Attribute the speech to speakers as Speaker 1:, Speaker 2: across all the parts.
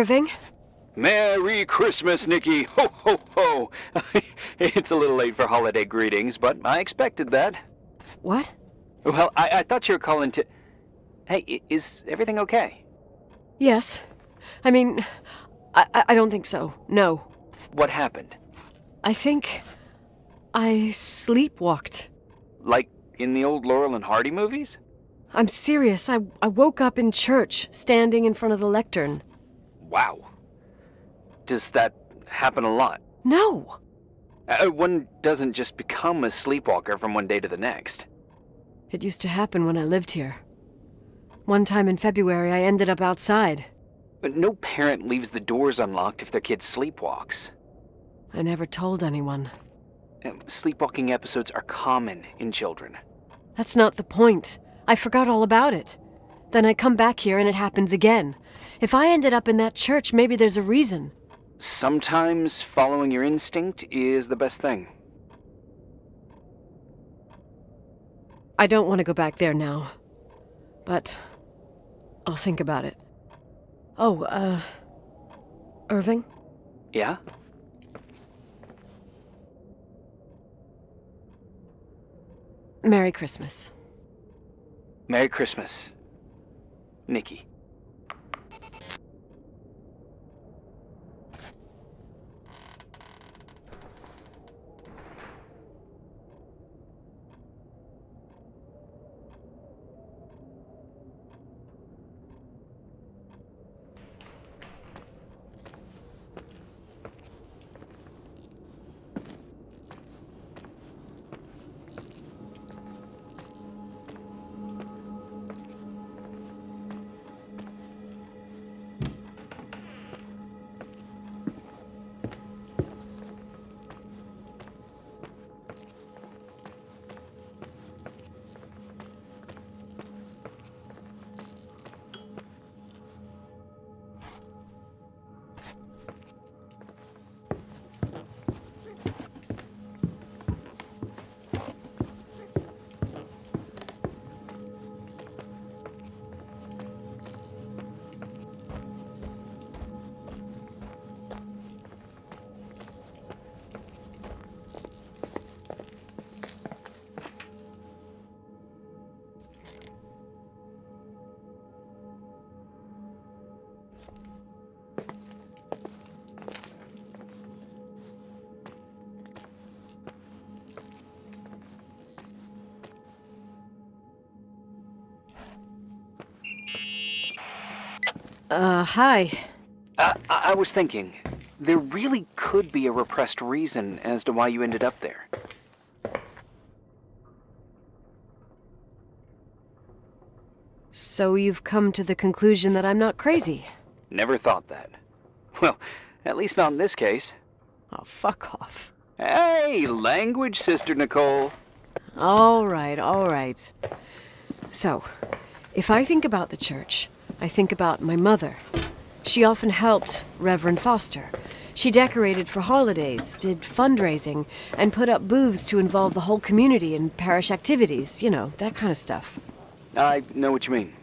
Speaker 1: Irving.
Speaker 2: Merry Christmas, Nikki! Ho, ho, ho! It's a little late for holiday greetings, but I expected that.
Speaker 1: What?
Speaker 2: Well, I thought you were calling to... Hey, is everything okay?
Speaker 1: Yes. I mean, I don't think so. No.
Speaker 2: What happened?
Speaker 1: I think I sleepwalked.
Speaker 2: Like in the old Laurel and Hardy movies?
Speaker 1: I'm serious. I woke up in church, standing in front of the lectern.
Speaker 2: Wow. Does that happen a lot?
Speaker 1: No.
Speaker 2: One doesn't just become a sleepwalker from one day to the next.
Speaker 1: It used to happen when I lived here. One time in February, I ended up outside.
Speaker 2: But no parent leaves the doors unlocked if their kid sleepwalks.
Speaker 1: I never told anyone.
Speaker 2: Sleepwalking episodes are common in children.
Speaker 1: That's not the point. I forgot all about it. Then I come back here and it happens again. If I ended up in that church, maybe there's a reason.
Speaker 2: Sometimes following your instinct is the best thing.
Speaker 1: I don't want to go back there now. But I'll think about it. Oh, Irving?
Speaker 2: Yeah?
Speaker 1: Merry Christmas.
Speaker 2: Merry Christmas, Nikki.
Speaker 1: Hi.
Speaker 2: I was thinking, there really could be a repressed reason as to why you ended up there.
Speaker 1: So you've come to the conclusion that I'm not crazy?
Speaker 2: Never thought that. Well, at least not in this case.
Speaker 1: Oh, fuck off.
Speaker 2: Hey, language, Sister Nicole.
Speaker 1: All right. So, if I think about the church, I think about my mother. She often helped Reverend Foster. She decorated for holidays, did fundraising, and put up booths to involve the whole community in parish activities, that kind of stuff.
Speaker 2: I know what you mean.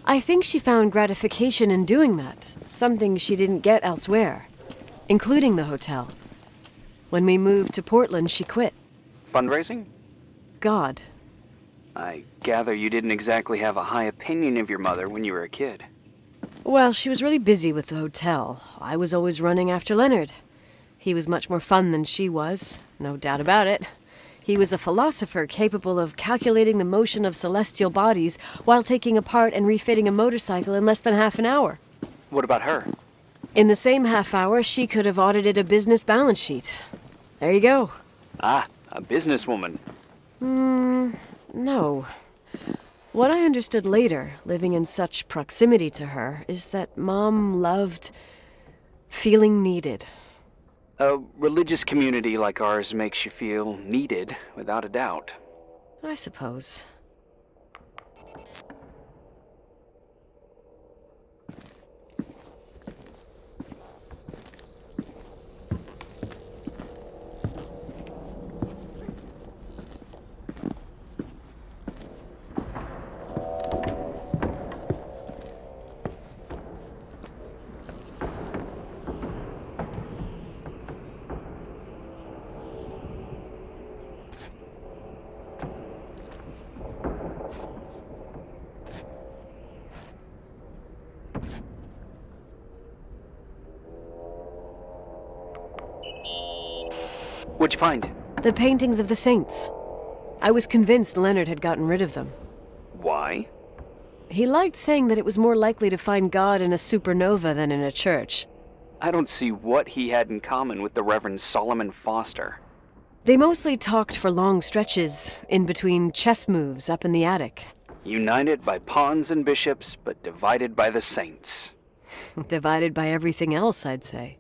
Speaker 1: I think she found gratification in doing that, something she didn't get elsewhere, including the hotel. When we moved to Portland, she quit.
Speaker 2: Fundraising?
Speaker 1: God.
Speaker 2: I gather you didn't exactly have a high opinion of your mother when you were a kid.
Speaker 1: Well, she was really busy with the hotel. I was always running after Leonard. He was much more fun than she was, no doubt about it. He was a philosopher capable of calculating the motion of celestial bodies while taking apart and refitting a motorcycle in less than half an hour.
Speaker 2: What about her?
Speaker 1: In the same half hour, she could have audited a business balance sheet. There you go.
Speaker 2: Ah, a businesswoman.
Speaker 1: No. What I understood later, living in such proximity to her, is that Mom loved feeling needed.
Speaker 2: A religious community like ours makes you feel needed, without a doubt.
Speaker 1: I suppose.
Speaker 2: What'd you find?
Speaker 1: The paintings of the saints. I was convinced Leonard had gotten rid of them.
Speaker 2: Why?
Speaker 1: He liked saying that it was more likely to find God in a supernova than in a church.
Speaker 2: I don't see what he had in common with the Reverend Solomon Foster.
Speaker 1: They mostly talked for long stretches, in between chess moves up in the attic.
Speaker 2: United by pawns and bishops, but divided by the saints.
Speaker 1: Divided by everything else, I'd say.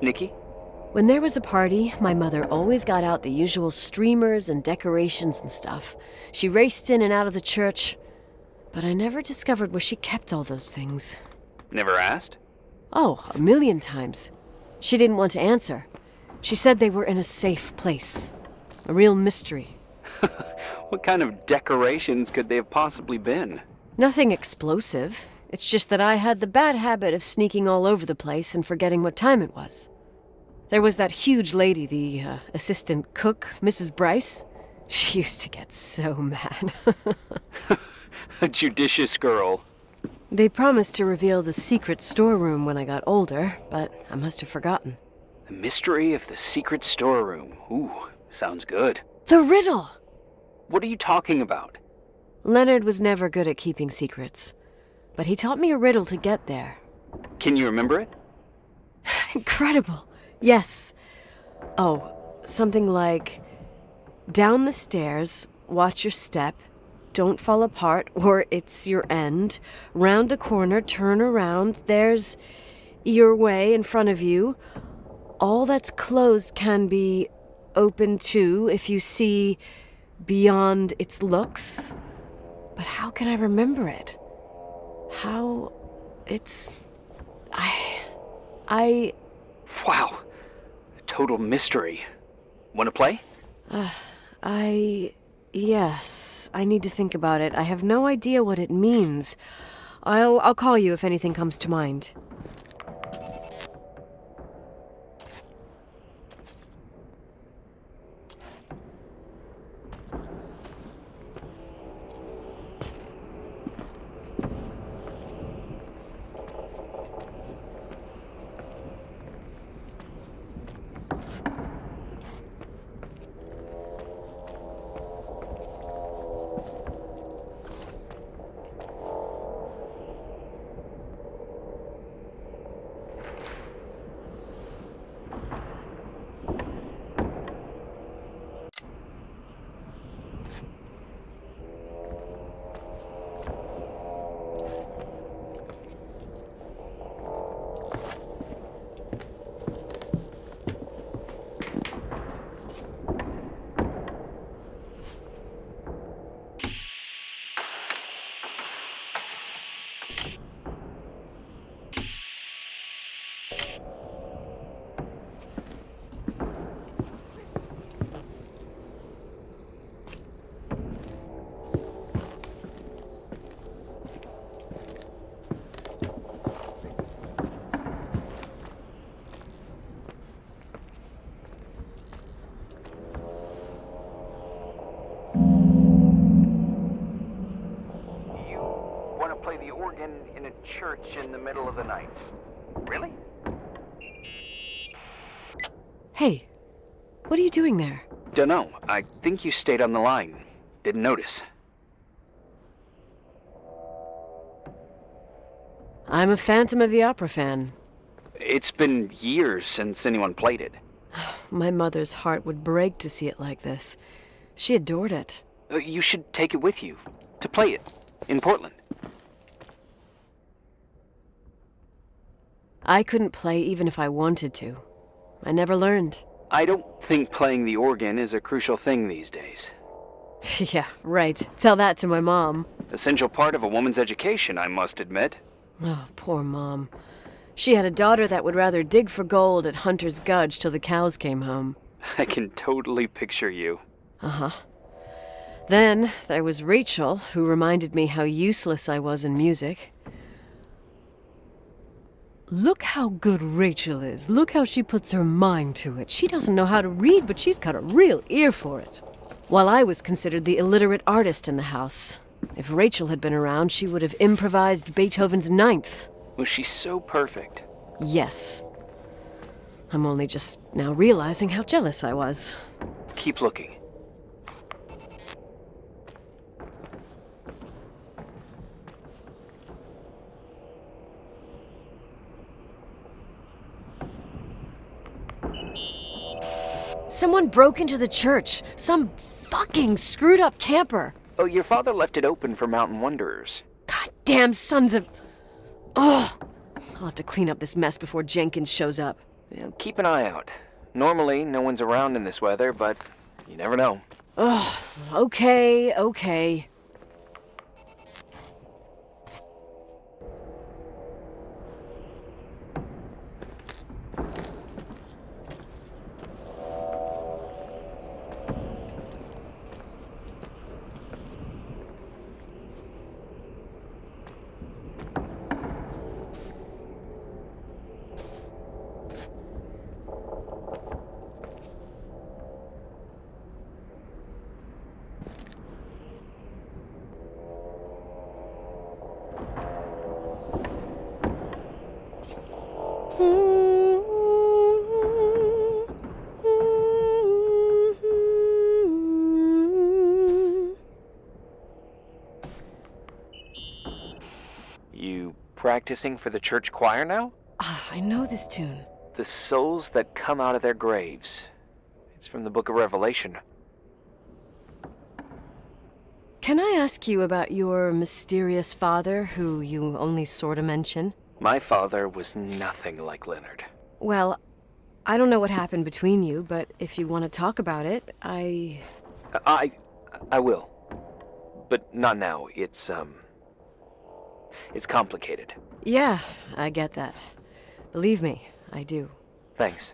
Speaker 2: Nikki?
Speaker 1: When there was a party, my mother always got out the usual streamers and decorations and stuff. She raced in and out of the church, but I never discovered where she kept all those things.
Speaker 2: Never asked?
Speaker 1: Oh, a million times. She didn't want to answer. She said they were in a safe place. A real mystery.
Speaker 2: What kind of decorations could they have possibly been?
Speaker 1: Nothing explosive. It's just that I had the bad habit of sneaking all over the place and forgetting what time it was. There was that huge lady, the assistant cook, Mrs. Bryce. She used to get so mad.
Speaker 2: A judicious girl.
Speaker 1: They promised to reveal the secret storeroom when I got older, but I must have forgotten.
Speaker 2: The mystery of the secret storeroom. Ooh, sounds good.
Speaker 1: The riddle!
Speaker 2: What are you talking about?
Speaker 1: Leonard was never good at keeping secrets, but he taught me a riddle to get there.
Speaker 2: Can you remember it?
Speaker 1: Incredible! Yes. Oh, something like, down the stairs, watch your step, don't fall apart or it's your end, round a corner, turn around, there's your way in front of you. All that's closed can be open too if you see beyond its looks. But how can I remember it? How it's... I...
Speaker 2: Wow. A total mystery. Want to play?
Speaker 1: Yes, I need to think about it. I have no idea what it means. I'll call you if anything comes to mind.
Speaker 2: In a church in the middle of the night. Really?
Speaker 1: Hey, what are you doing there?
Speaker 2: Dunno. I think you stayed on the line. Didn't notice.
Speaker 1: I'm a Phantom of the Opera fan.
Speaker 2: It's been years since anyone played it.
Speaker 1: My mother's heart would break to see it like this. She adored it.
Speaker 2: You should take it with you. To play it. In Portland.
Speaker 1: I couldn't play even if I wanted to. I never learned.
Speaker 2: I don't think playing the organ is a crucial thing these days.
Speaker 1: Yeah, right. Tell that to my mom.
Speaker 2: Essential part of a woman's education, I must admit.
Speaker 1: Oh, poor Mom. She had a daughter that would rather dig for gold at Hunter's Gulch till the cows came home.
Speaker 2: I can totally picture you.
Speaker 1: Uh-huh. Then there was Rachel, who reminded me how useless I was in music. Look how good Rachel is. Look how she puts her mind to it. She doesn't know how to read, but she's got a real ear for it. while I was considered the illiterate artist in the house. If Rachel had been around, she would have improvised Beethoven's Ninth.
Speaker 2: Was she so perfect?
Speaker 1: Yes. I'm only just now realizing how jealous I was.
Speaker 2: Keep looking.
Speaker 1: Someone broke into the church. Some fucking screwed up camper.
Speaker 2: Oh, your father left it open for mountain wanderers.
Speaker 1: Goddamn sons of... Ugh. I'll have to clean up this mess before Jenkins shows up.
Speaker 2: Yeah, keep an eye out. Normally, no one's around in this weather, but you never know.
Speaker 1: Ugh. Okay.
Speaker 2: You practicing for the church choir now?
Speaker 1: I know this tune.
Speaker 2: The souls that come out of their graves. It's from the book of Revelation.
Speaker 1: Can I ask you about your mysterious father, who you only sort of mention?
Speaker 2: My father was nothing like Leonard.
Speaker 1: Well, I don't know what happened between you, but if you want to talk about it, I
Speaker 2: will. But not now. It's complicated.
Speaker 1: Yeah, I get that. Believe me, I do.
Speaker 2: Thanks.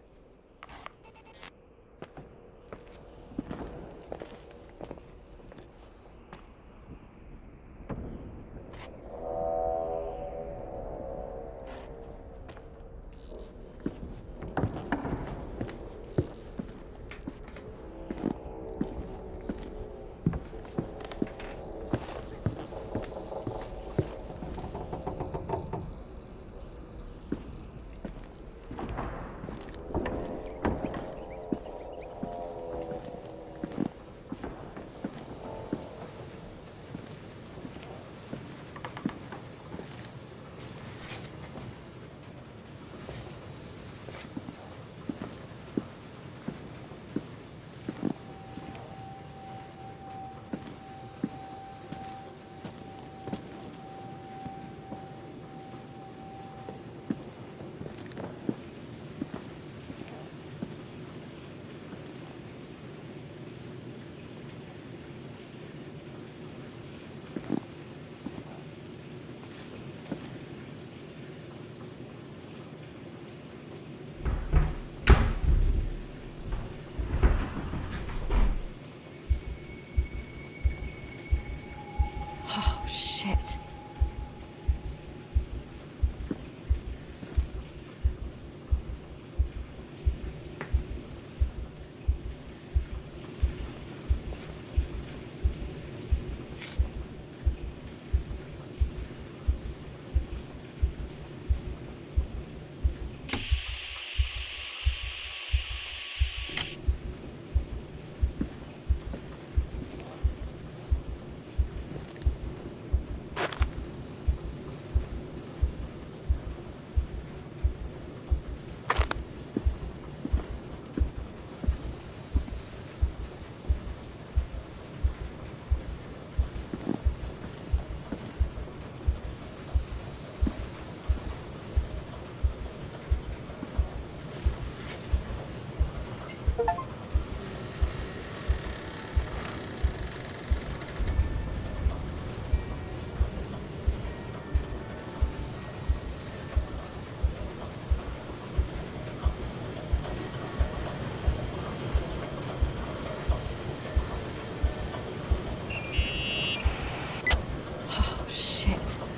Speaker 1: Oh, shit.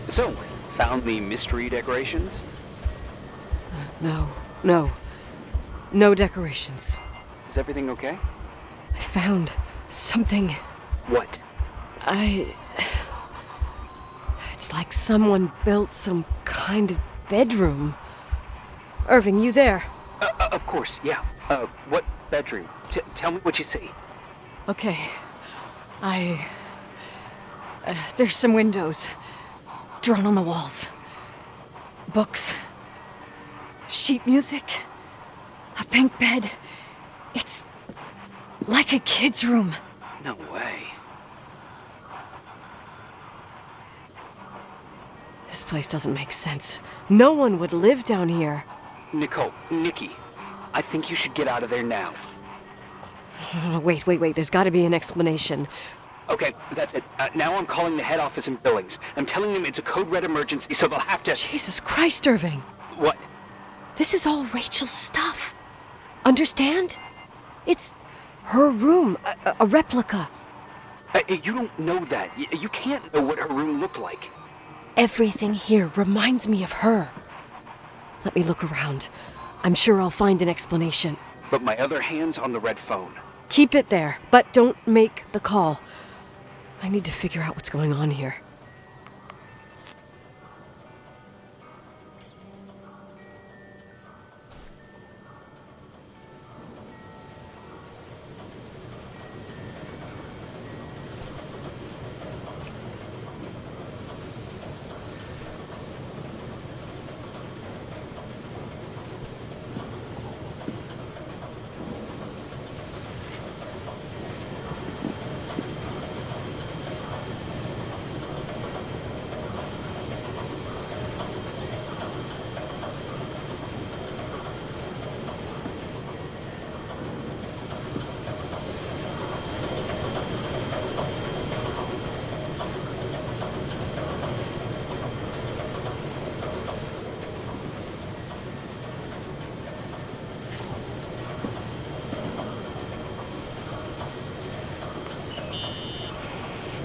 Speaker 2: So, found the mystery decorations?
Speaker 1: No decorations.
Speaker 2: Is everything okay?
Speaker 1: I found Something.
Speaker 2: What?
Speaker 1: It's like someone built some kind of bedroom. Irving, you there?
Speaker 2: Of course, yeah. What bedroom? Tell me what you see.
Speaker 1: Okay. There's some windows. Drawn on the walls. Books. Sheet music. A pink bed. It's like a kid's room.
Speaker 2: No way.
Speaker 1: This place doesn't make sense. No one would live down here.
Speaker 2: Nicole, Nikki, I think you should get out of there now.
Speaker 1: Wait. There's got to be an explanation.
Speaker 2: Okay, that's it. Now I'm calling the head office in Billings. I'm telling them it's a code red emergency, so they'll have to...
Speaker 1: Jesus Christ, Irving.
Speaker 2: What?
Speaker 1: This is all Rachel's stuff. Understand? It's her room, a replica.
Speaker 2: You don't know that. You can't know what her room looked like.
Speaker 1: Everything here reminds me of her. Let me look around. I'm sure I'll find an explanation.
Speaker 2: But my other hand's on the red phone.
Speaker 1: Keep it there, but don't make the call. I need to figure out what's going on here.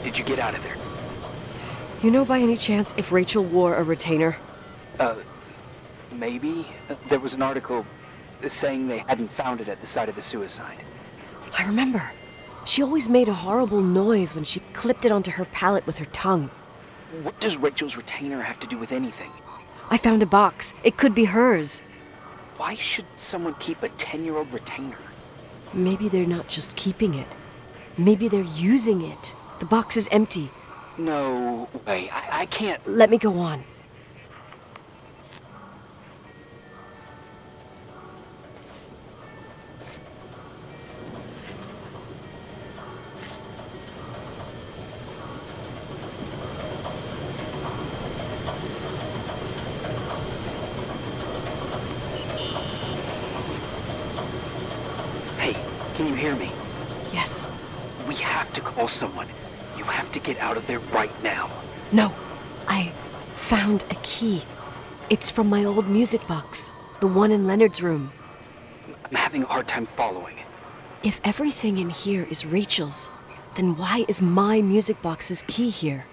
Speaker 2: Did you get out of there?
Speaker 1: You know by any chance if Rachel wore a retainer?
Speaker 2: Maybe. There was an article saying they hadn't found it at the site of the suicide.
Speaker 1: I remember. She always made a horrible noise when she clipped it onto her palate with her tongue.
Speaker 2: What does Rachel's retainer have to do with anything?
Speaker 1: I found a box. It could be hers.
Speaker 2: Why should someone keep a 10-year-old retainer?
Speaker 1: Maybe they're not just keeping it. Maybe they're using it. The box is empty.
Speaker 2: No way. I can't...
Speaker 1: Let me go on.
Speaker 2: Hey, can you hear me?
Speaker 1: Yes.
Speaker 2: We have to call someone. You have to get out of there right now.
Speaker 1: No. I found a key. It's from my old music box. The one in Leonard's room.
Speaker 2: I'm having a hard time following.
Speaker 1: If everything in here is Rachel's, then why is my music box's key here?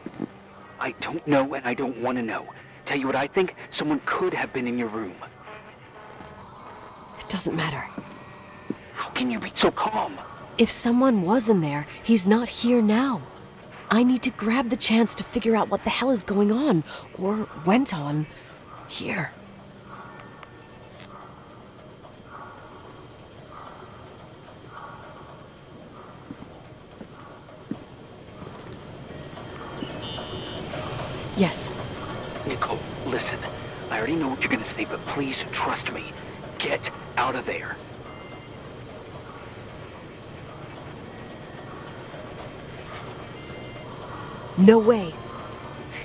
Speaker 2: I don't know and I don't want to know. Tell you what I think, someone could have been in your room.
Speaker 1: It doesn't matter.
Speaker 2: How can you be so calm?
Speaker 1: If someone was in there, he's not here now. I need to grab the chance to figure out what the hell is going on, or went on, here. Yes.
Speaker 2: Nicole, listen. I already know what you're gonna say, but please trust me. Get out of there.
Speaker 1: No way.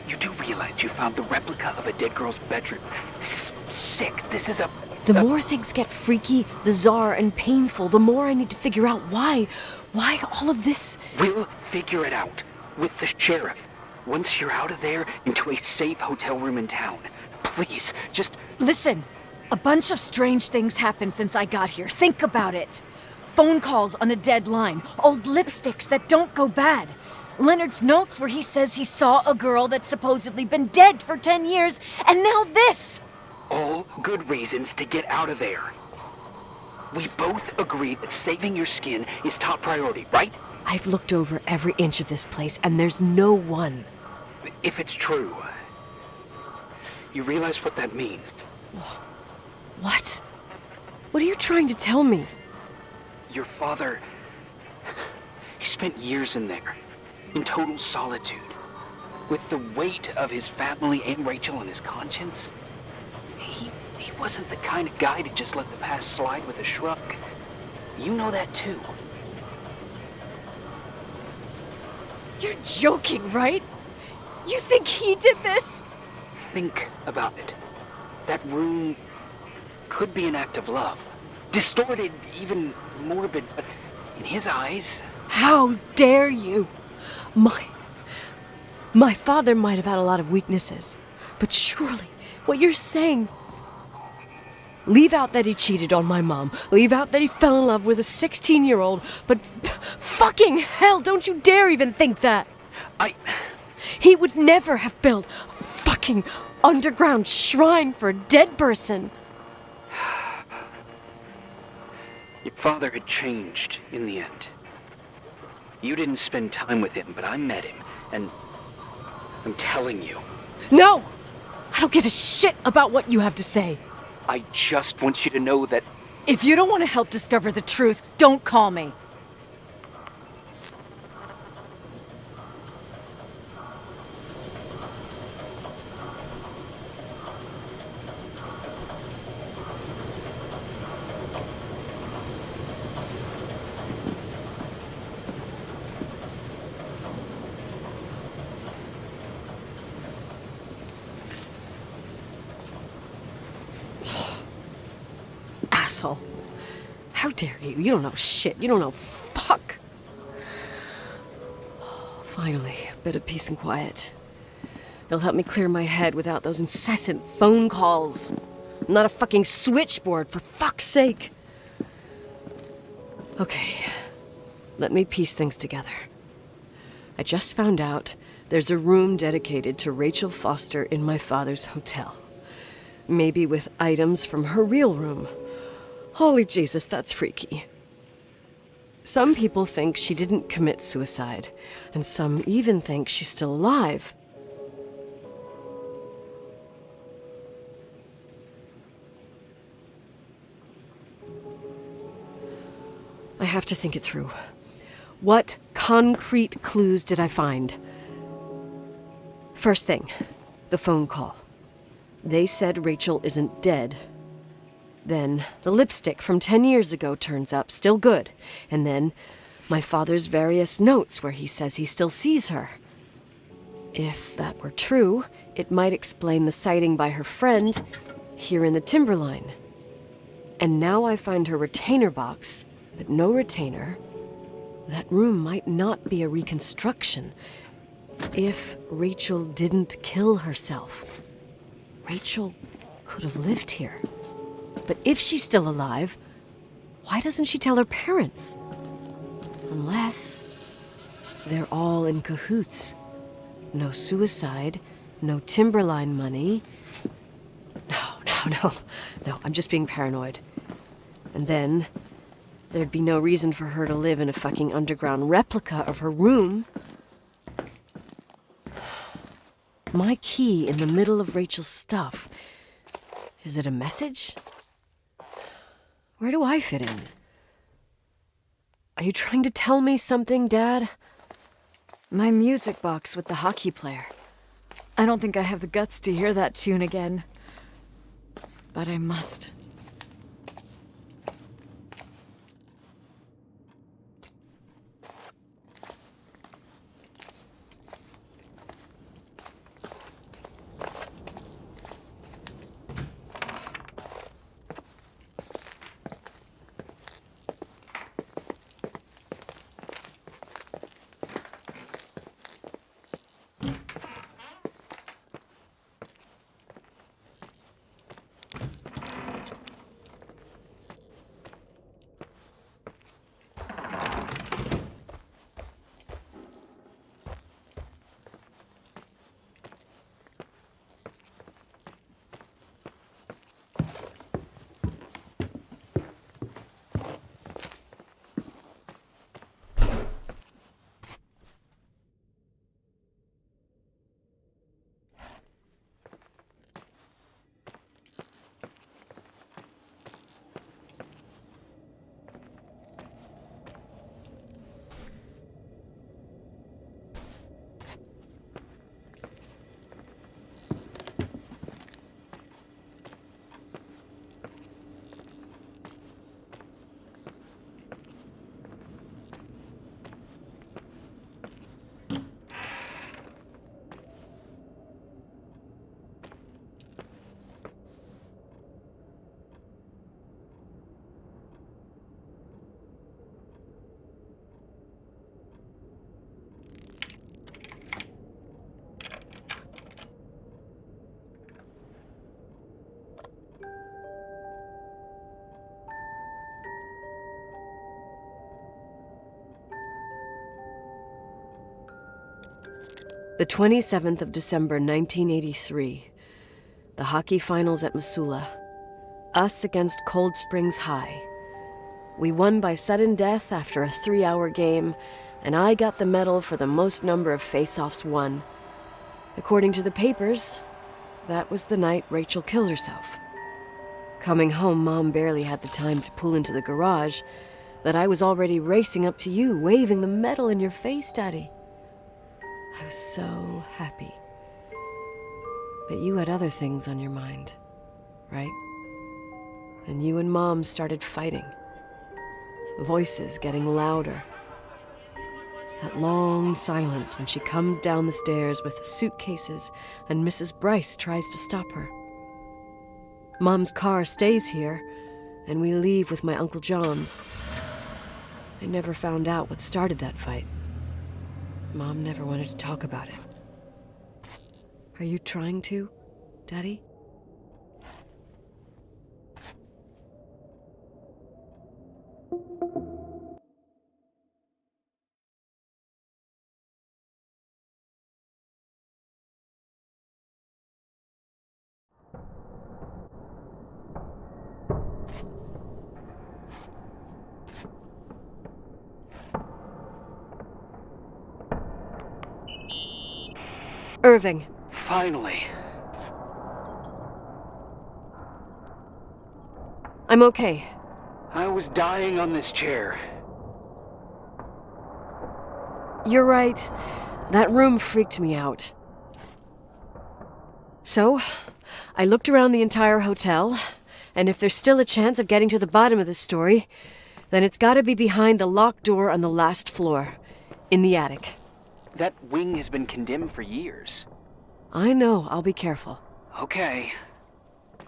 Speaker 2: You do realize you found the replica of a dead girl's bedroom. This is sick. This is
Speaker 1: The more things get freaky, bizarre, and painful, the more I need to figure out why. Why all of this?
Speaker 2: We'll figure it out. With the sheriff. Once you're out of there, into a safe hotel room in town. Please, just...
Speaker 3: Listen, a bunch of strange things happened since I got here. Think about it. Phone calls on a dead line. Old lipsticks that don't go bad. Leonard's notes where he says he saw a girl that's supposedly been dead for 10 years, and now this!
Speaker 2: All good reasons to get out of there. We both agree that saving your skin is top priority, right?
Speaker 1: I've looked over every inch of this place, and there's no one.
Speaker 2: If it's true, you realize what that means?
Speaker 1: What? What are you trying to tell me?
Speaker 2: Your father, he spent years in there, in total solitude, with the weight of his family and Rachel on his conscience. He wasn't the kind of guy to just let the past slide with a shrug. You know that too.
Speaker 3: You're joking, right? You think he did this?
Speaker 2: Think about it. That room could be an act of love. Distorted, even morbid, but in his eyes...
Speaker 1: How dare you? My father might have had a lot of weaknesses, but surely what you're saying... Leave out that he cheated on my mom. Leave out that he fell in love with a 16-year-old, but fucking hell, don't you dare even think that! He would never have built a fucking underground shrine for a dead person.
Speaker 2: Your father had changed in the end. You didn't spend time with him, but I met him, and I'm telling you.
Speaker 1: No! I don't give a shit about what you have to say.
Speaker 2: I just want you to know that...
Speaker 3: If you don't want to help discover the truth, don't call me.
Speaker 1: Asshole. How dare you? You don't know shit. You don't know fuck. Finally, a bit of peace and quiet. It'll help me clear my head without those incessant phone calls. I'm not a fucking switchboard, for fuck's sake. Okay, let me piece things together. I just found out there's a room dedicated to Rachel Foster in my father's hotel. Maybe with items from her real room. Holy Jesus, that's freaky. Some people think she didn't commit suicide, and some even think she's still alive. I have to think it through. What concrete clues did I find? First thing, the phone call. They said Rachel isn't dead. Then the lipstick from 10 years ago turns up, still good. And then my father's various notes where he says he still sees her. If that were true, it might explain the sighting by her friend here in the timberline. And now I find her retainer box, but no retainer. That room might not be a reconstruction. If Rachel didn't kill herself, Rachel could have lived here. But if she's still alive, why doesn't she tell her parents? Unless they're all in cahoots. No suicide, no timberline money. No, I'm just being paranoid. And then there'd be no reason for her to live in a fucking underground replica of her room. My key in the middle of Rachel's stuff. Is it a message? Where do I fit in? Are you trying to tell me something, Dad?
Speaker 3: My music box with the hockey player. I don't think I have the guts to hear that tune again. But I must.
Speaker 1: The 27th of December, 1983. The hockey finals at Missoula. Us against Cold Springs High. We won by sudden death after a 3-hour game, and I got the medal for the most number of face-offs won. According to the papers, that was the night Rachel killed herself. Coming home, Mom barely had the time to pull into the garage that I was already racing up to you, waving the medal in your face, Daddy. I was so happy. But you had other things on your mind, right? And you and Mom started fighting. Voices getting louder. That long silence when she comes down the stairs with the suitcases and Mrs. Bryce tries to stop her. Mom's car stays here, and we leave with my Uncle John's. I never found out what started that fight. Mom never wanted to talk about it. Are you trying to, Daddy? Irving.
Speaker 2: Finally.
Speaker 1: I'm okay.
Speaker 2: I was dying on this chair.
Speaker 1: You're right. That room freaked me out. So, I looked around the entire hotel, and if there's still a chance of getting to the bottom of this story, then it's gotta be behind the locked door on the last floor, in the attic.
Speaker 2: That wing has been condemned for years.
Speaker 1: I know, I'll be careful.
Speaker 2: Okay.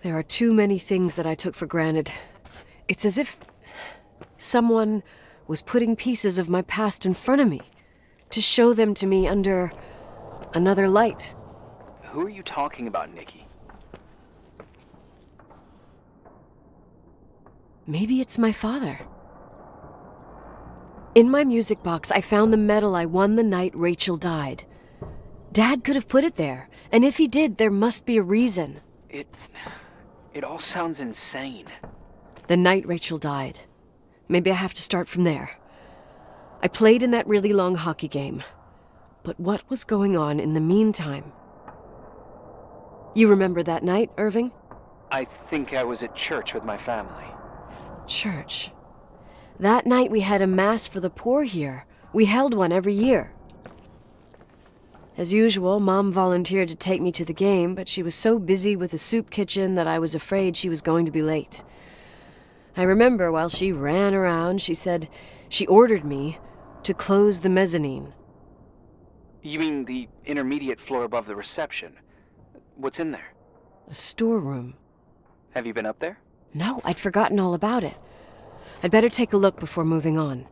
Speaker 1: There are too many things that I took for granted. It's as if someone was putting pieces of my past in front of me to show them to me under another light.
Speaker 2: Who are you talking about, Nikki?
Speaker 1: Maybe it's my father. In my music box, I found the medal I won the night Rachel died. Dad could have put it there, and if he did, there must be a reason.
Speaker 2: It all sounds insane.
Speaker 1: The night Rachel died. Maybe I have to start from there. I played in that really long hockey game. But what was going on in the meantime? You remember that night, Irving?
Speaker 2: I think I was at church with my family.
Speaker 1: Church. That night we had a mass for the poor here. We held one every year. As usual, Mom volunteered to take me to the game, but she was so busy with the soup kitchen that I was afraid she was going to be late. I remember while she ran around, she said she ordered me to close the mezzanine.
Speaker 2: You mean the intermediate floor above the reception? What's in there?
Speaker 1: A storeroom.
Speaker 2: Have you been up there?
Speaker 1: No, I'd forgotten all about it. I'd better take a look before moving on.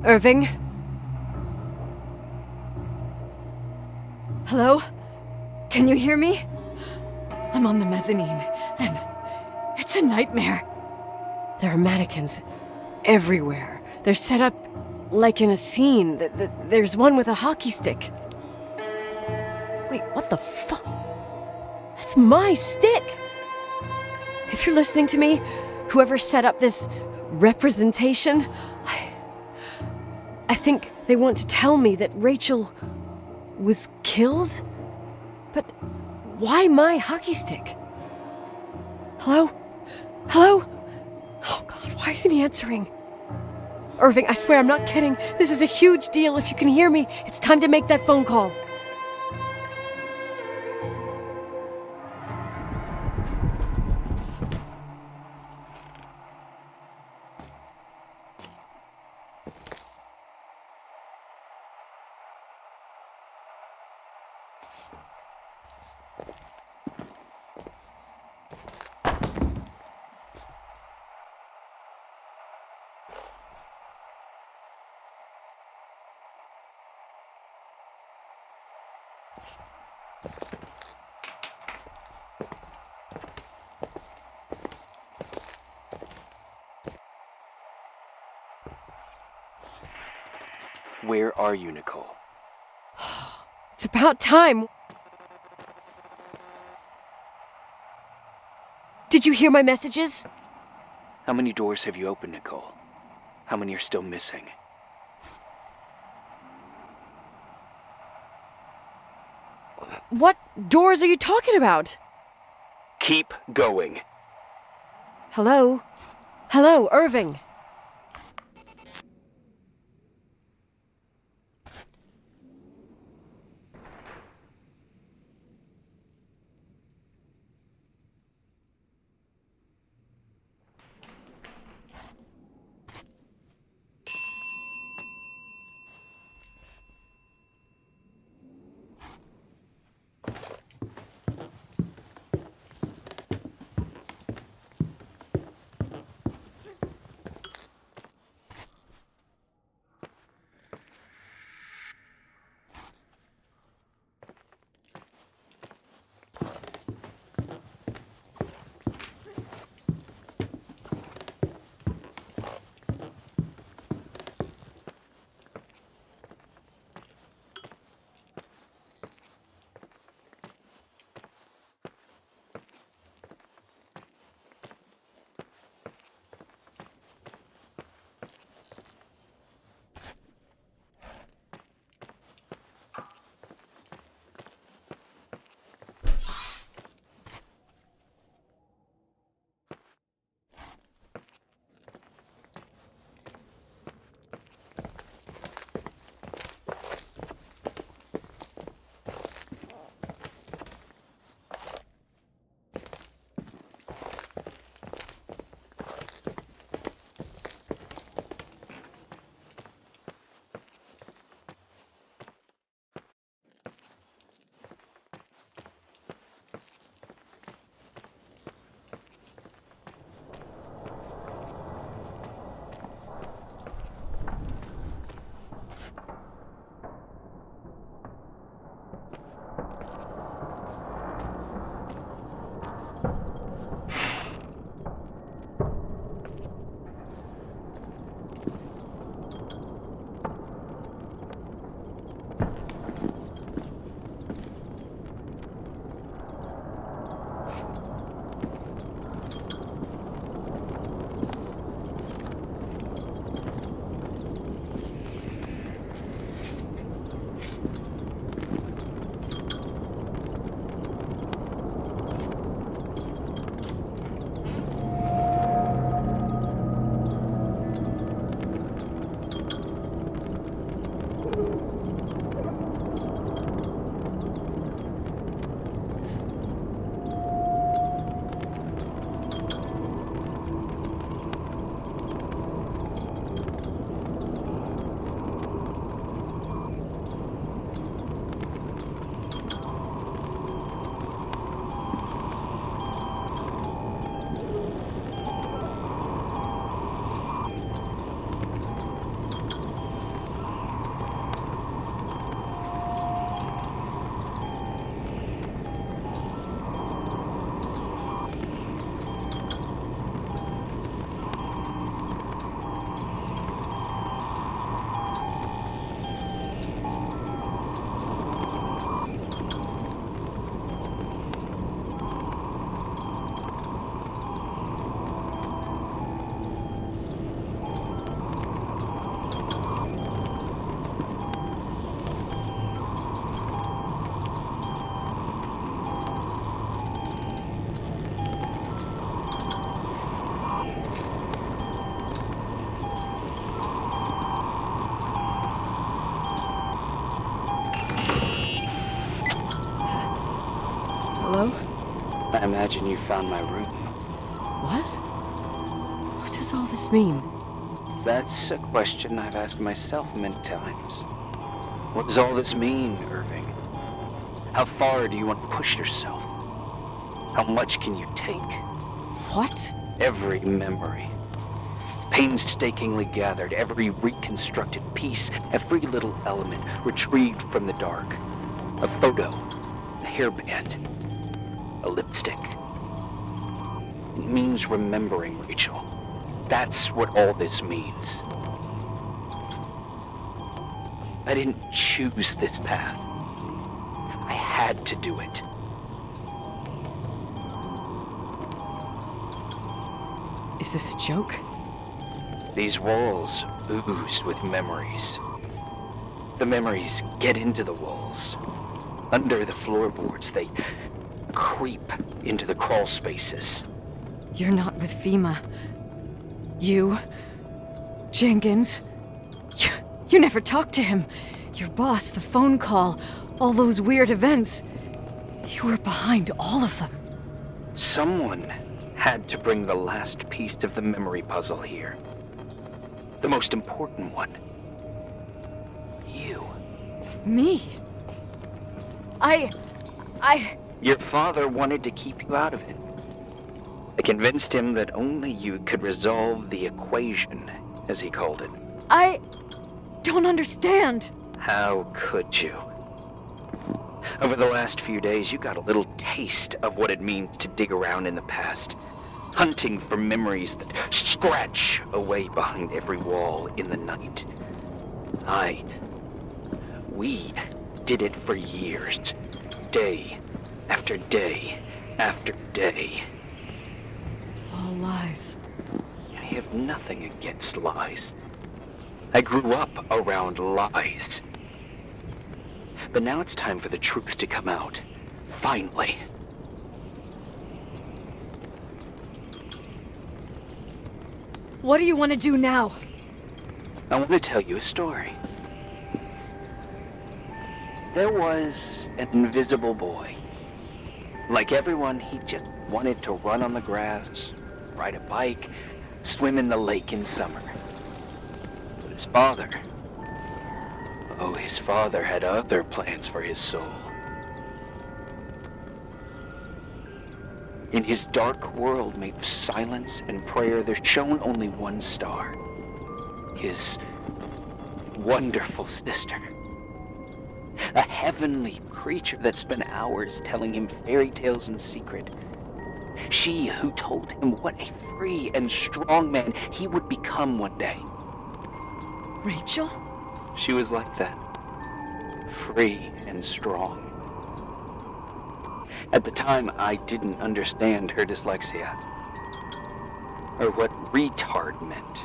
Speaker 1: Irving?
Speaker 3: Hello? Can you hear me? I'm on the mezzanine, and it's a nightmare.
Speaker 1: There are mannequins everywhere. They're set up like in a scene. There's one with a hockey stick. Wait, what the fuck? That's my stick! If you're listening to me, whoever set up this representation, I think they want to tell me that Rachel was killed? But why my hockey stick? Hello? Hello? Oh God, why isn't he answering? Irving, I swear I'm not kidding. This is a huge deal. If you can hear me, it's time to make that phone call.
Speaker 2: Where are you, Nicole?
Speaker 1: It's about time. Did you hear my messages?
Speaker 2: How many doors have you opened, Nicole? How many are still missing?
Speaker 1: What doors are you talking about?
Speaker 2: Keep going.
Speaker 1: Hello? Hello, Irving.
Speaker 2: I imagine you found my room.
Speaker 1: What? What does all this mean?
Speaker 2: That's a question I've asked myself many times. What does all this mean, Irving? How far do you want to push yourself? How much can you take?
Speaker 1: What?
Speaker 2: Every memory. Painstakingly gathered, every reconstructed piece, every little element retrieved from the dark. A photo, a hairband, a lipstick. It means remembering, Rachel. That's what all this means. I didn't choose this path. I had to do it.
Speaker 1: Is this a joke?
Speaker 2: These walls ooze with memories. The memories get into the walls. Under the floorboards, they creep into the crawl spaces.
Speaker 3: You're not with FEMA. You... Jenkins... You never talked to him. Your boss, the phone call, all those weird events. You were behind all of them.
Speaker 2: Someone had to bring the last piece of the memory puzzle here. The most important one. You.
Speaker 3: Me?
Speaker 2: Your father wanted to keep you out of it. I convinced him that only you could resolve the equation, as he called it.
Speaker 3: I don't understand.
Speaker 2: How could you? Over the last few days, you got a little taste of what it means to dig around in the past, hunting for memories that scratch away behind every wall in the night. We did it for years, day after day after day.
Speaker 1: All lies.
Speaker 2: I have nothing against lies. I grew up around lies. But now it's time for the truth to come out. Finally.
Speaker 3: What do you want to do now?
Speaker 2: I want to tell you a story. There was an invisible boy. Like everyone, he just wanted to run on the grass, ride a bike, swim in the lake in summer. But his father... Oh, his father had other plans for his soul. In his dark world made of silence and prayer, there shone only one star. His wonderful sister. A heavenly creature that spent hours telling him fairy tales in secret. She who told him what a free and strong man he would become one day.
Speaker 3: Rachel?
Speaker 2: She was like that. Free and strong. At the time, I didn't understand her dyslexia. Or what retard meant.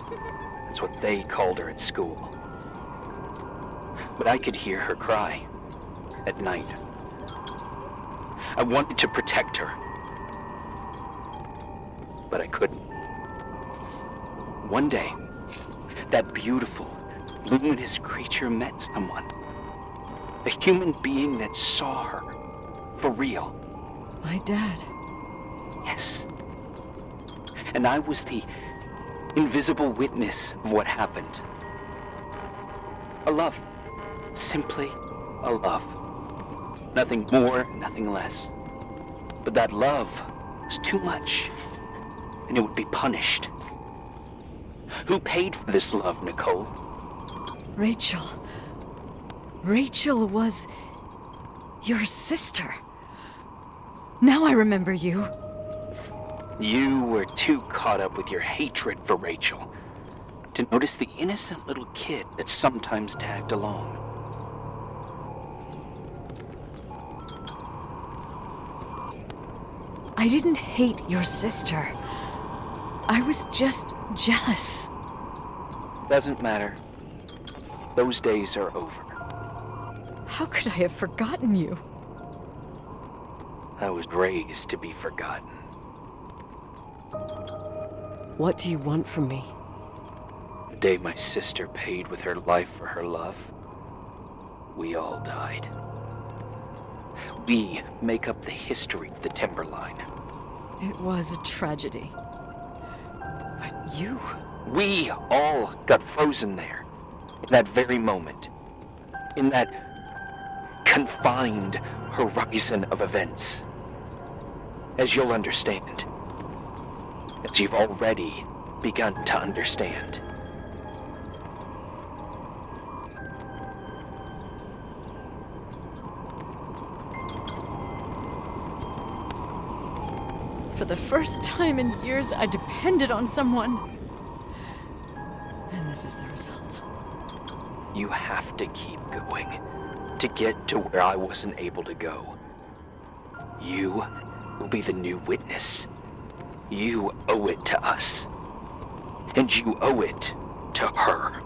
Speaker 2: That's what they called her at school. But I could hear her cry at night. I wanted to protect her. But I couldn't. One day, that beautiful, luminous creature met someone. A human being that saw her. For real.
Speaker 1: My dad.
Speaker 2: Yes. And I was the invisible witness of what happened. A love. Simply a love. Nothing more, nothing less. But that love was too much, and it would be punished. Who paid for this love, Nicole?
Speaker 3: Rachel. Rachel was your sister. Now I remember you.
Speaker 2: You were too caught up with your hatred for Rachel to notice the innocent little kid that sometimes tagged along.
Speaker 3: I didn't hate your sister. I was just jealous.
Speaker 2: Doesn't matter. Those days are over.
Speaker 3: How could I have forgotten you?
Speaker 2: I was raised to be forgotten.
Speaker 1: What do you want from me?
Speaker 2: The day my sister paid with her life for her love, we all died. We make up the history of the Timberline.
Speaker 3: It was a tragedy. But you...
Speaker 2: We all got frozen there, in that very moment, in that confined horizon of events. As you'll understand, as you've already begun to understand.
Speaker 3: For the first time in years, I depended on someone. And this is the result.
Speaker 2: You have to keep going to get to where I wasn't able to go. You will be the new witness. You owe it to us. And you owe it to her.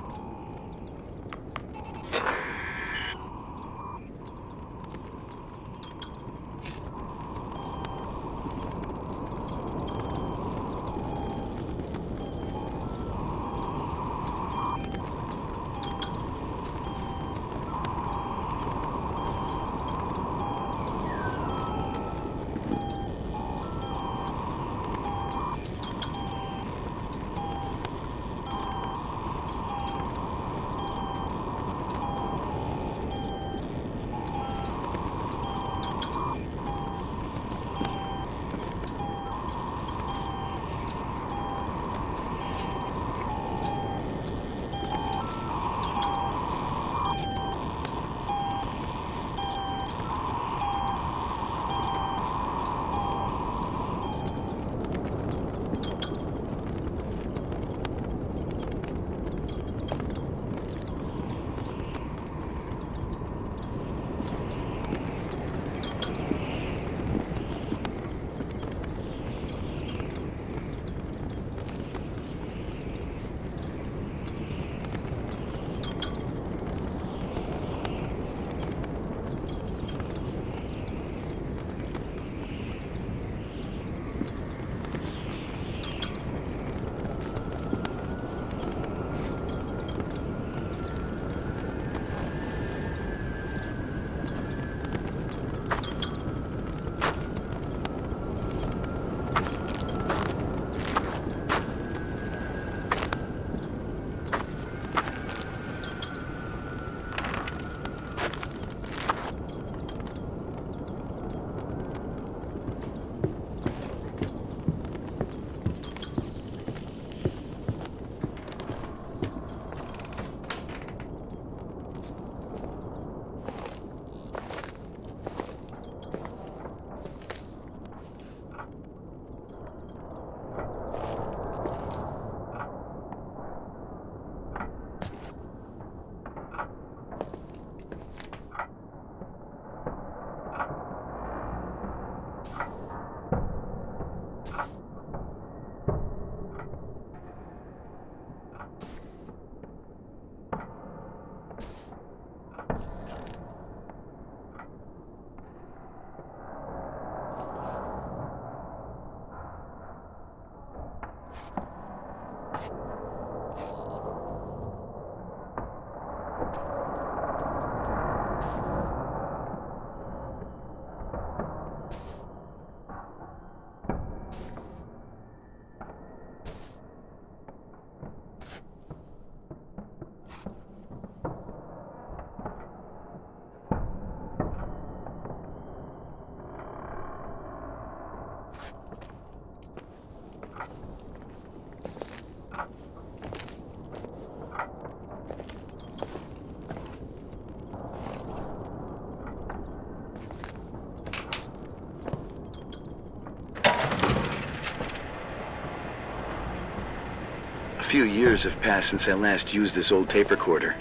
Speaker 4: A few years have passed since I last used this old tape recorder.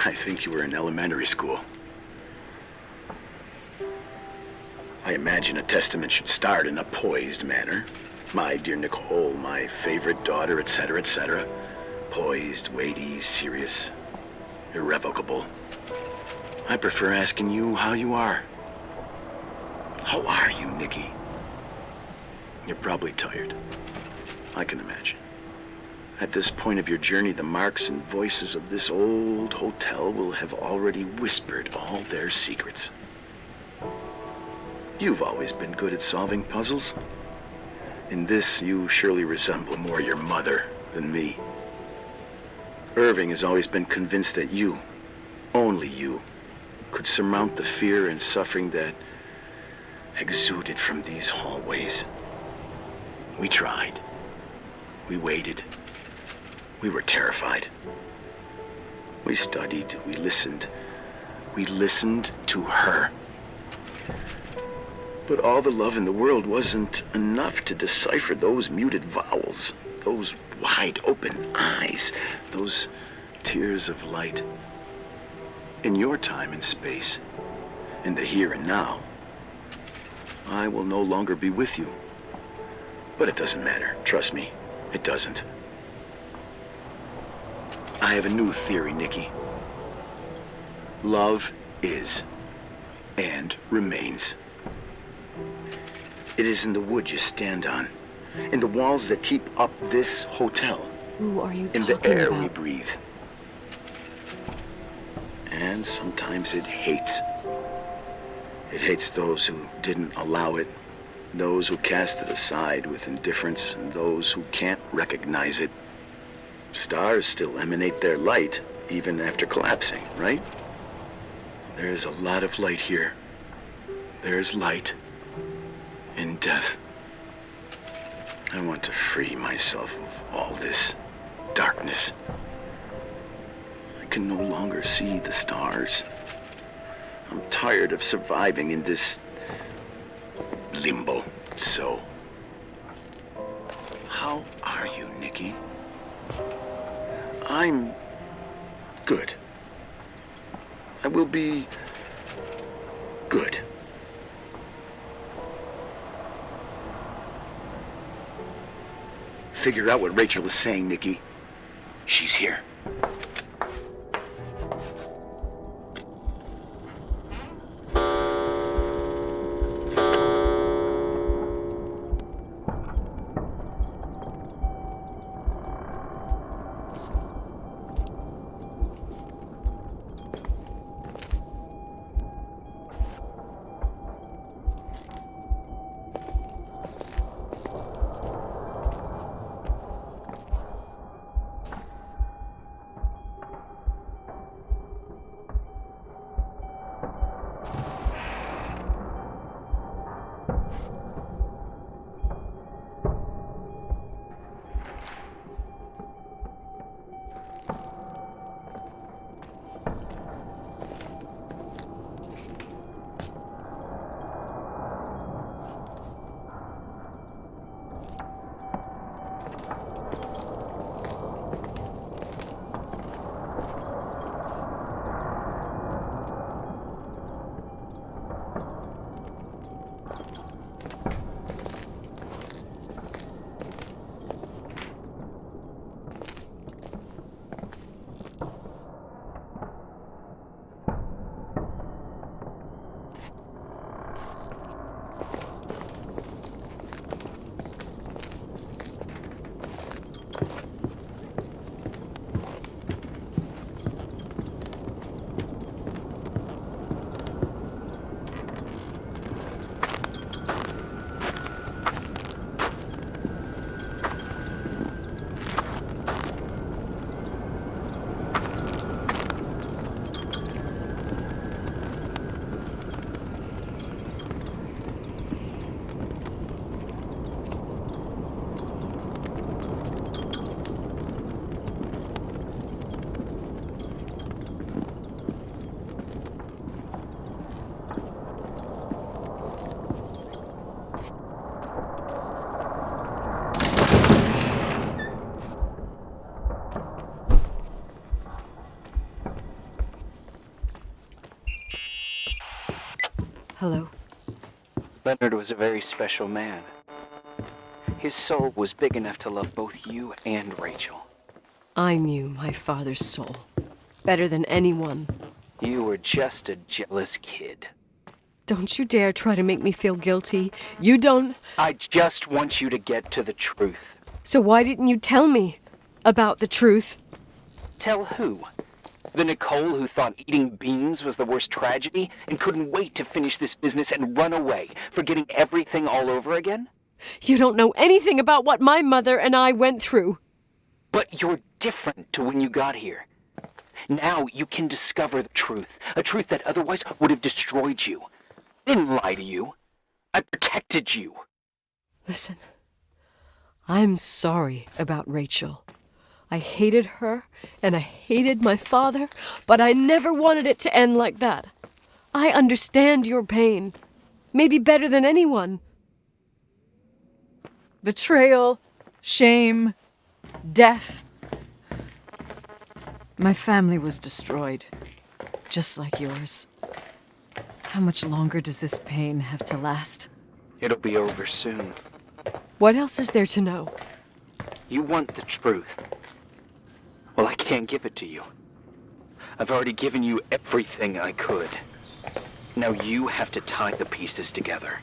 Speaker 4: I think you were in elementary school. I imagine a testament should start in a poised manner. My dear Nicole, my favorite daughter, etc., etc. Poised, weighty, serious, irrevocable. I prefer asking you how you are. How are you, Nikki? You're probably tired. I can imagine. At this point of your journey, the marks and voices of this old hotel will have already whispered all their secrets. You've always been good at solving puzzles. In this, you surely resemble more your mother than me. Irving has always been convinced that you, only you, could surmount the fear and suffering that exuded from these hallways. We tried. We waited. We were terrified. We studied. We listened. We listened to her. But all the love in the world wasn't enough to decipher those muted vowels, those wide open eyes, those tears of light. In your time and space, in the here and now, I will no longer be with you. But it doesn't matter. Trust me, it doesn't. I have a new theory, Nikki. Love is and remains. It is in the wood you stand on, in the walls that keep up this hotel,
Speaker 1: Who are you
Speaker 4: in
Speaker 1: talking
Speaker 4: the air
Speaker 1: about?
Speaker 4: we breathe. And sometimes it hates. It hates those who didn't allow it, those who cast it aside with indifference, and those who can't recognize it. Stars still emanate their light, even after collapsing, right? There's a lot of light here. There's light in death. I want to free myself of all this darkness. I can no longer see the stars. I'm tired of surviving in this limbo. So, how are you, Nikki? I'm good. I will be good. Figure out what Rachel is saying, Nikki. She's here.
Speaker 1: Hello.
Speaker 2: Leonard was a very special man. His soul was big enough to love both you and Rachel.
Speaker 1: I knew my father's soul better than anyone.
Speaker 2: You were just a jealous kid.
Speaker 1: Don't you dare try to make me feel guilty. You don't...
Speaker 2: I just want you to get to the truth.
Speaker 1: So why didn't you tell me about the truth?
Speaker 2: Tell who? The Nicole who thought eating beans was the worst tragedy and couldn't wait to finish this business and run away, forgetting everything all over again?
Speaker 1: You don't know anything about what my mother and I went through.
Speaker 2: But you're different to when you got here. Now you can discover the truth, a truth that otherwise would have destroyed you. I didn't lie to you. I protected you.
Speaker 1: Listen, I'm sorry about Rachel. I hated her, and I hated my father, but I never wanted it to end like that. I understand your pain, maybe better than anyone.
Speaker 3: Betrayal, shame, death. My family was destroyed, just like yours. How much longer does this pain have to last?
Speaker 2: It'll be over soon.
Speaker 1: What else is there to know?
Speaker 2: You want the truth. Well, I can't give it to you. I've already given you everything I could. Now you have to tie the pieces together.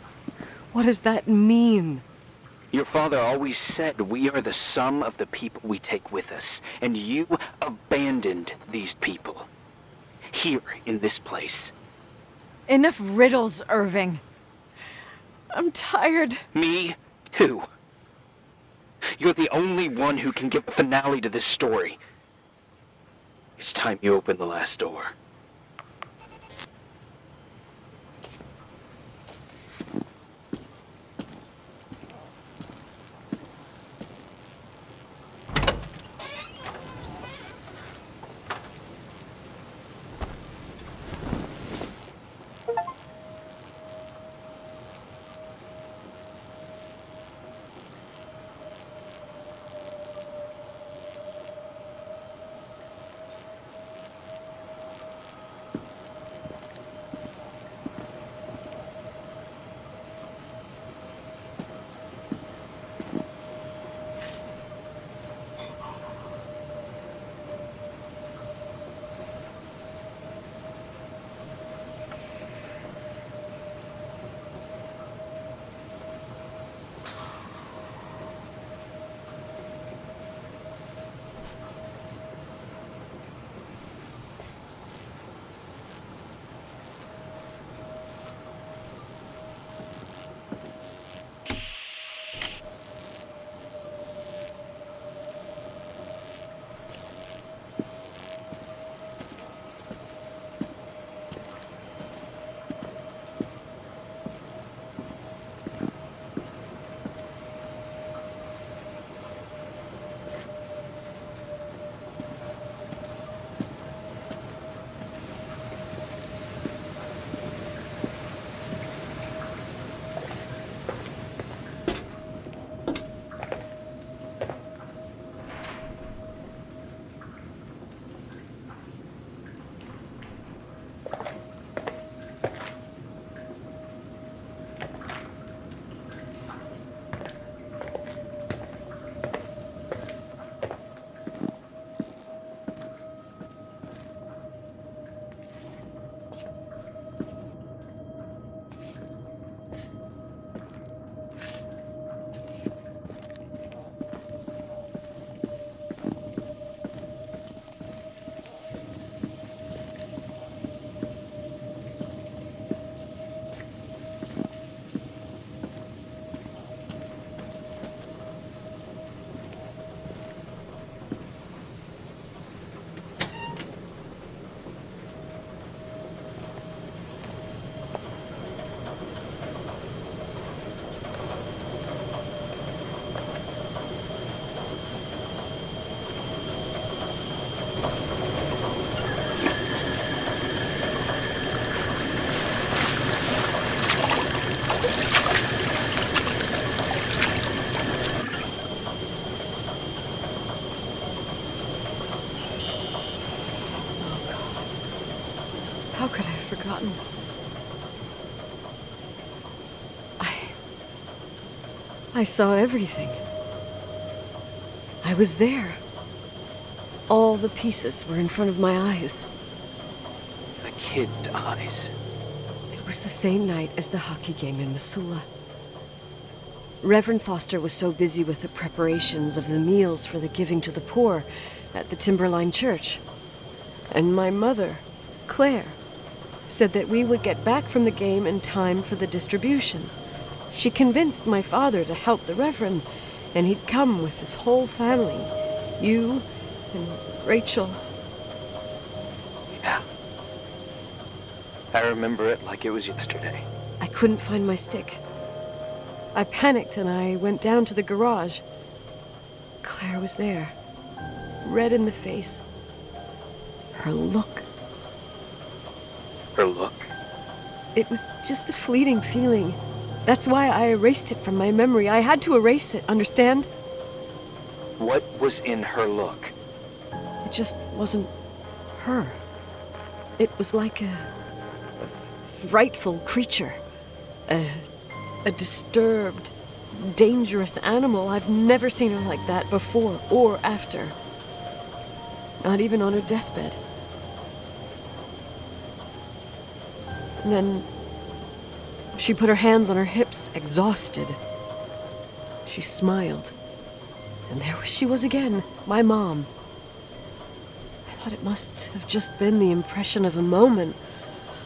Speaker 1: What does that mean?
Speaker 2: Your father always said we are the sum of the people we take with us, and you abandoned these people. Here, in this place.
Speaker 3: Enough riddles, Irving. I'm tired.
Speaker 2: Me, too. You're the only one who can give a finale to this story. It's time you open the last door.
Speaker 1: How could I have forgotten? I saw everything. I was there. All the pieces were in front of my eyes.
Speaker 2: A kid's eyes.
Speaker 1: It was the same night as the hockey game in Missoula. Reverend Foster was so busy with the preparations of the meals for the giving to the poor at the Timberline Church. And my mother, Claire, said that we would get back from the game in time for the distribution. She convinced my father to help the Reverend, and he'd come with his whole family. You and Rachel.
Speaker 2: Yeah. I remember it like it was yesterday.
Speaker 1: I couldn't find my stick. I panicked and I went down to the garage. Claire was there, red in the face. Her look.
Speaker 2: Her look?
Speaker 1: It was just a fleeting feeling. That's why I erased it from my memory. I had to erase it, understand?
Speaker 2: What was in her look?
Speaker 1: It just wasn't her. It was like a frightful creature. A disturbed, dangerous animal. I've never seen her like that before or after. Not even on her deathbed. And then she put her hands on her hips, exhausted. She smiled. And there she was again, my mom. I thought it must have just been the impression of a moment.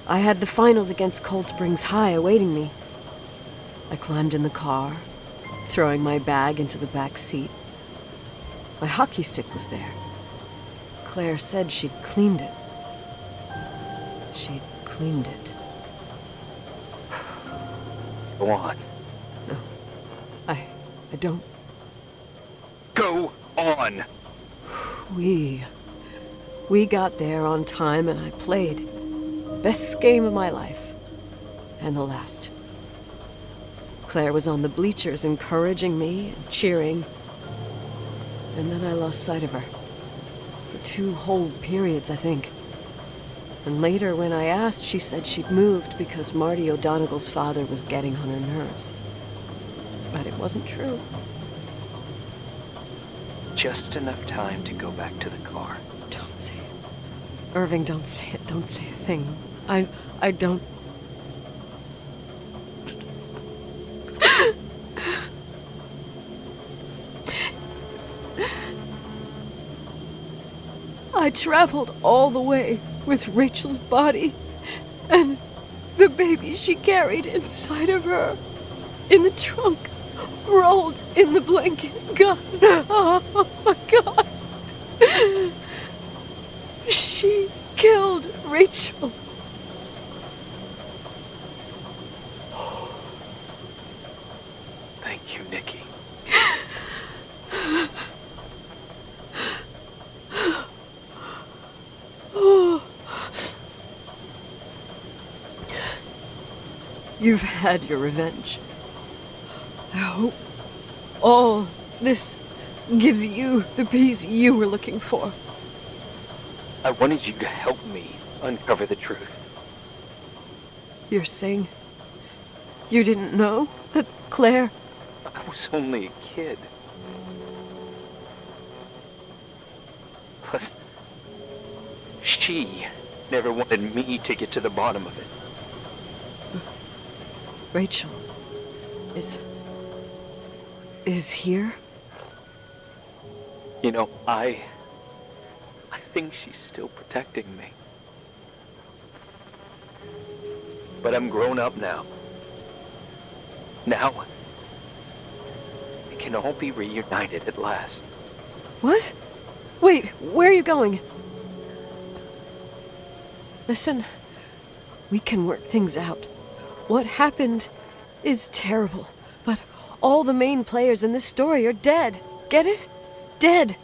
Speaker 1: I had the finals against Cold Springs High awaiting me. I climbed in the car, throwing my bag into the back seat. My hockey stick was there. Claire said she'd cleaned it. She'd cleaned it.
Speaker 2: Go on.
Speaker 1: No, I don't.
Speaker 2: Go on!
Speaker 1: We got there on time and I played. Best game of my life. And the last. Claire was on the bleachers encouraging me and cheering. And then I lost sight of her. For 2 whole periods, I think. And later, when I asked, she said she'd moved because Marty O'Donegal's father was getting on her nerves. But it wasn't true.
Speaker 2: Just enough time to go back to the car.
Speaker 1: Don't say it. Irving, don't say it. Don't say a thing. I don't... I traveled all the way with Rachel's body and the baby she carried inside of her in the trunk, rolled in the blanket. God, oh my God. She killed Rachel.
Speaker 2: Thank you, Nikki.
Speaker 1: You've had your revenge. I hope all this gives you the peace you were looking for.
Speaker 2: I wanted you to help me uncover the truth.
Speaker 1: You're saying you didn't know that Claire...
Speaker 2: I was only a kid. Plus, she never wanted me to get to the bottom of it.
Speaker 1: Rachel is here?
Speaker 2: You know, I think she's still protecting me. But I'm grown up now. Now, we can all be reunited at last.
Speaker 1: What? Wait, where are you going? Listen, we can work things out. What happened is terrible, but all the main players in this story are dead. Get it? Dead.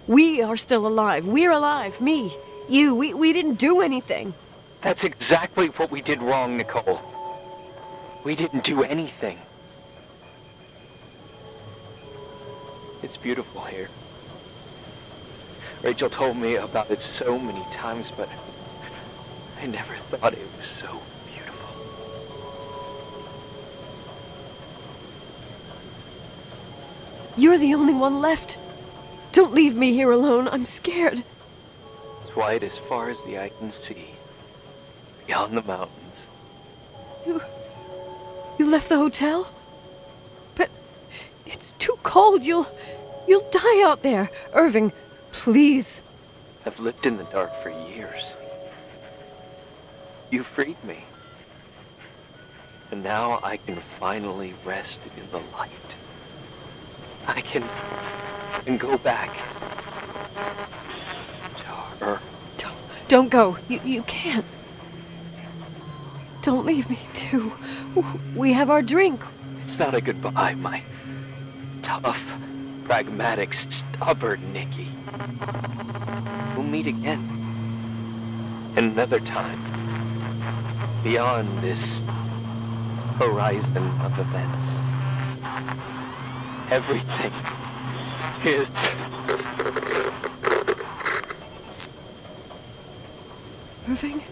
Speaker 1: We are still alive. We're alive. Me, you, we didn't do anything.
Speaker 2: That's exactly what we did wrong, Nicole. We didn't do anything. It's beautiful here. Rachel told me about it so many times, but I never thought it was so beautiful.
Speaker 1: You're the only one left. Don't leave me here alone. I'm scared.
Speaker 2: It's white as far as the eye can see, beyond the mountains.
Speaker 1: You left the hotel? But it's too cold. You'll die out there. Irving, please.
Speaker 2: I've lived in the dark for years. You freed me. And now I can finally rest in the light. I can go back to her.
Speaker 1: Don't go. You can't. Don't leave me, too. We have our drink.
Speaker 2: It's not a goodbye, my tough, pragmatic, stubborn Nikki. We'll meet again. Another time. Beyond this horizon of events. Everything is...
Speaker 1: Irving?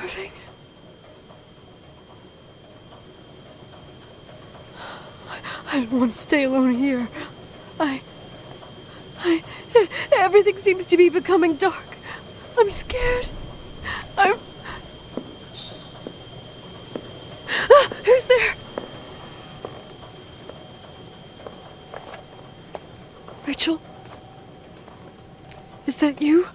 Speaker 1: Irving? I don't want to stay alone here. Everything seems to be becoming dark. I'm scared. Who's there? Rachel? Is that you?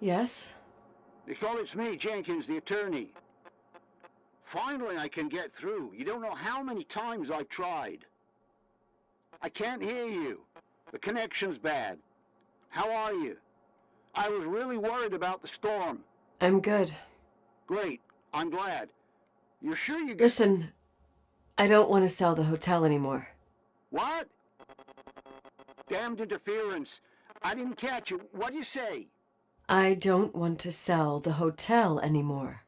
Speaker 1: Yes?
Speaker 5: Nicole, it's me, Jenkins, the attorney. Finally, I can get through. You don't know how many times I've tried. I can't hear you. The connection's bad. How are you? I was really worried about the storm.
Speaker 1: I'm good.
Speaker 5: Great. I'm glad. You're sure you get...
Speaker 1: Listen, I don't want to sell the hotel anymore.
Speaker 5: What? Damned interference. I didn't catch you. What'd you say?
Speaker 1: I don't want to sell the hotel anymore.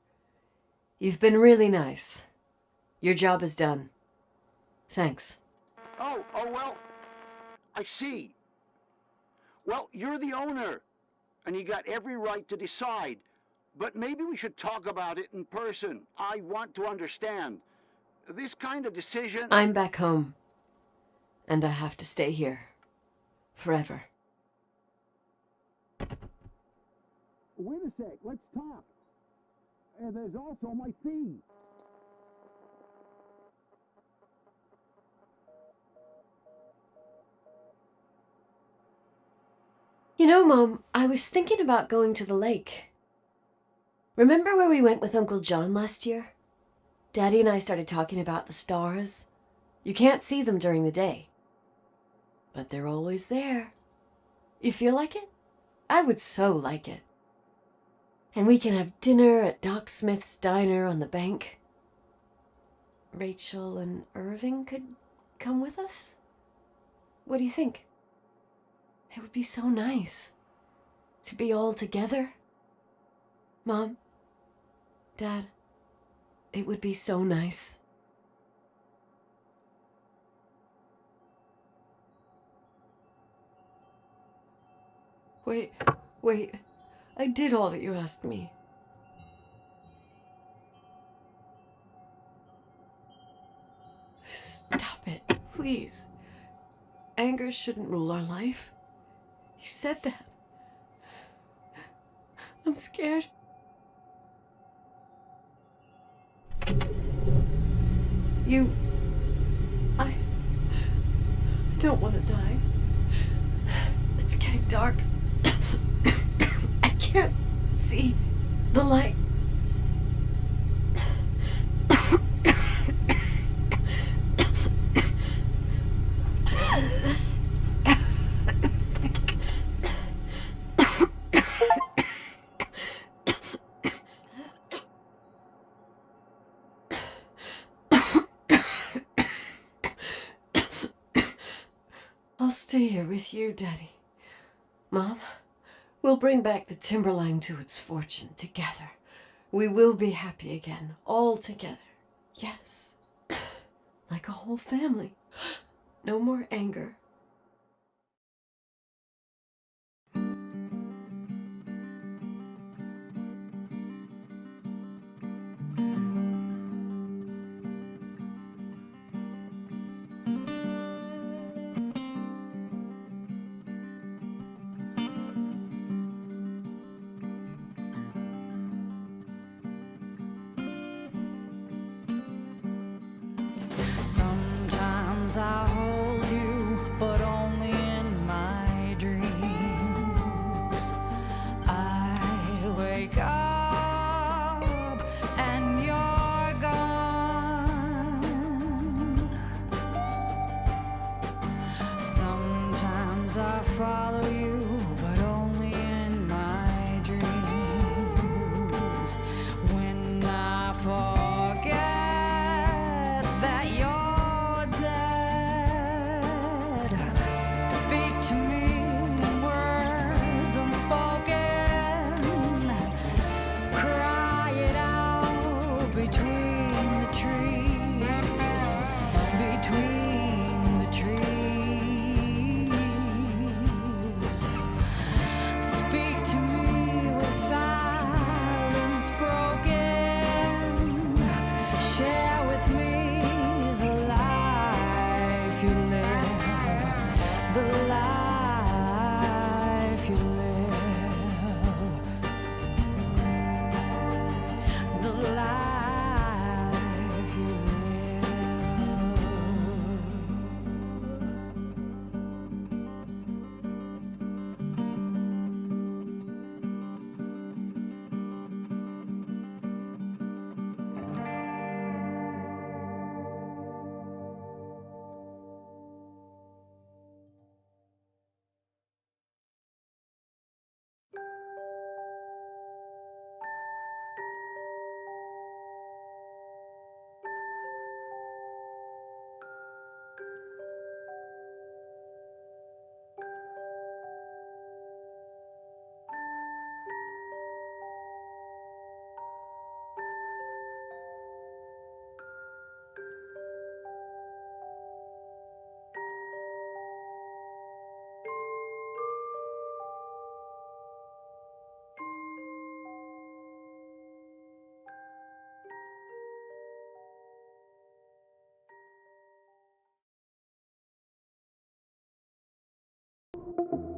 Speaker 1: You've been really nice. Your job is done. Thanks.
Speaker 5: Oh, well, I see. Well, you're the owner, and you got every right to decide. But maybe we should talk about it in person. I want to understand. This kind of decision...
Speaker 1: I'm back home, and I have to stay here. Forever.
Speaker 5: Wait a sec, let's talk. There's also my fee.
Speaker 1: You know, Mom, I was thinking about going to the lake. Remember where we went with Uncle John last year? Daddy and I started talking about the stars. You can't see them during the day, but they're always there. You feel like it? I would so like it. And we can have dinner at Doc Smith's diner on the bank. Rachel and Irving could come with us? What do you think? It would be so nice to be all together. Mom, Dad, it would be so nice. Wait. I did all that you asked me. Stop it, please. Anger shouldn't rule our life. You said that. I'm scared. I don't want to die. It's getting dark. I can't see the light. I'll stay here with you, Daddy. Mom, we'll bring back the timberline to its fortune together. We will be happy again, all together. Yes. Like a whole family. No more anger.
Speaker 6: Sometimes I hold you, but only in my dreams. I wake up and you're gone. Sometimes I follow you, but only in my dreams. When I forget that you're dead, speak to me in words unspoken. Cry it out between the trees, between the trees. Speak to me with silence broken. Share with me the life you live, the life you live, the life you live.